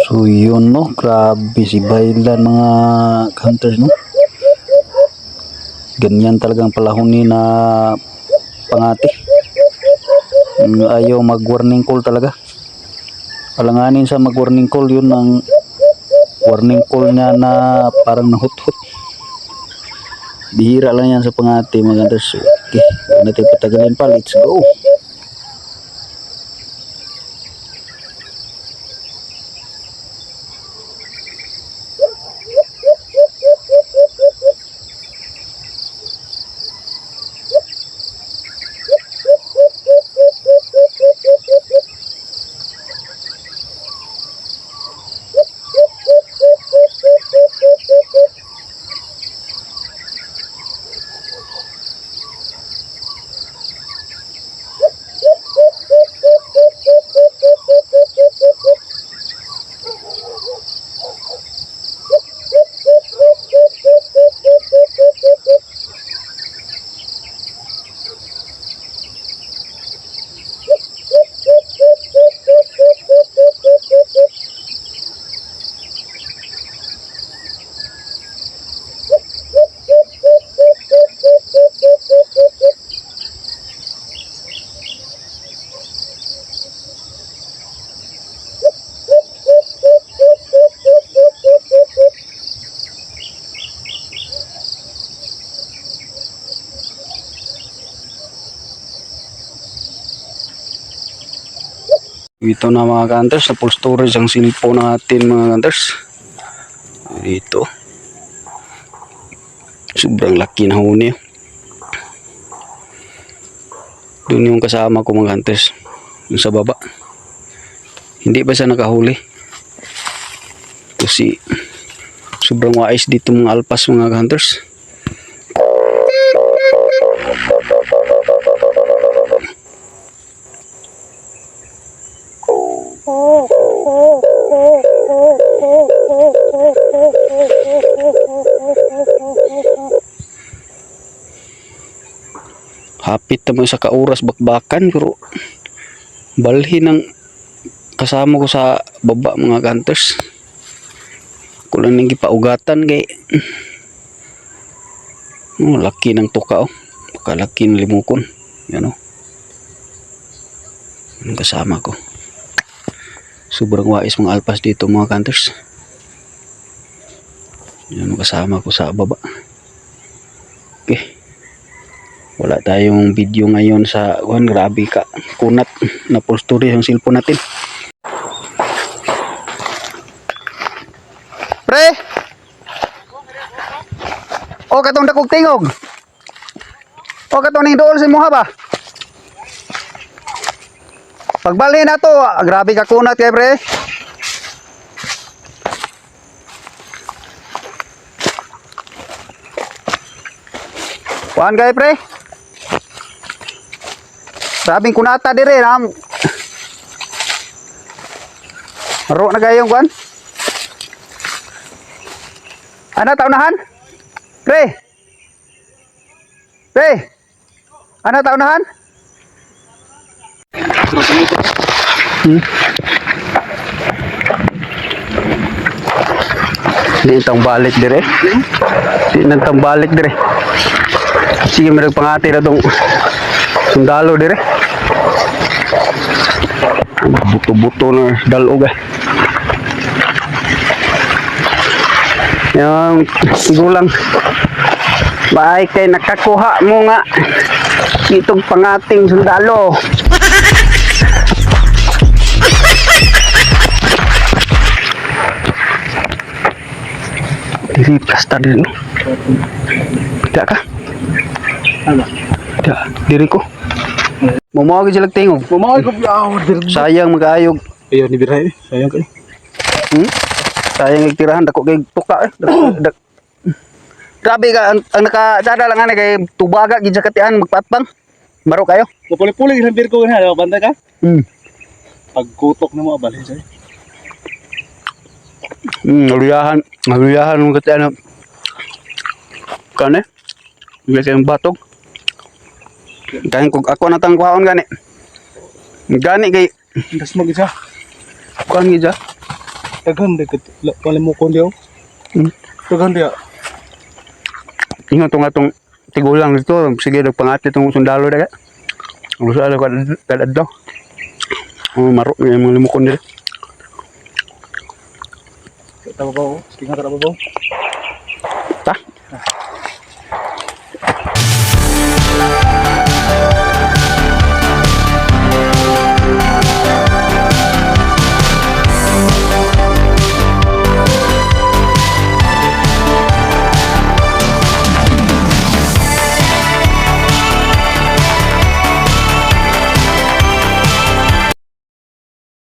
So yun no, grabe si Baylan mga hunters no. Ganyan talagang palahon ni na pangati. Ayaw mag warning call talaga. Alanganin sa mag warning call, yun ang warning call niya na parang nahut-hut. Bihira lang yan sa pangati mga hunters. Okay, huwag natin patagalin pa, let's go. Ito na mga hunters, sa full storage ang cellphone natin mga hunters. Dito. Sobrang laki na huni. Doon yung kasama ko mga hunters. Yung sa baba. Hindi pa siya nakahuli. Kasi sobrang wais dito mga alpas mga hunters. Hapit naman sa kauras bakbakan, pero balhin ng kasama ko sa baba mga hunters. Kulang nang gipaugatan kay laki ng tuka pakalaki ng limukon. Yan yung kasama ko. Sobrang wais mga alpas dito mga hunters. Yan yung kasama ko sa baba. Okay. Wala tayong video ngayon sa grabe ka kunat na full storage ang cellphone natin. Pre! O katong dakog tingog. O katong ning dool sa imuha ba? Pagbalhin na to, grabe ka kunat kay pre. Kuan kay pre. Grabing kunata dire nam. Maro na gayong kuan. Ana taunahan? Pre. Pre. Ana taunahan? Di itong balik dire. Di nagtang balik dire. Sige merag pangati na itong sundalo dire. Buto-buto na dalog yung gulang bahay kay nakakuha mo nga itong pangating sundalo. Diri kasta din no? Tidak ka? Tidak, diri ko mamawag sila tingog. Mamawag ko sayang mag-ayog. Ayaw ni biray sayang kayo. Sayang igtirahan dako kay tuka Grabe ka ang nakasada lang ani kay tubaga gid sa katian magpatpang. Maro kayo. Puli-puli isang beer ko na, banda ka? Pagkutok na mo abalhin sa'yo. Naluyahan ng katian na kane. Biya kayong batog. Kain ko ako natang kuhaon gani. Gani kay Das mag-isa. kuan gid ja. Daghan de wala mo kon diyo. Daghan diya. Ingon tong atong tigulang dito, sige pangati tong sundalo daga. Gusto ala kada daw. Maro yung mga limukon dito. Kita ba? Sige nga kada ba? Ta.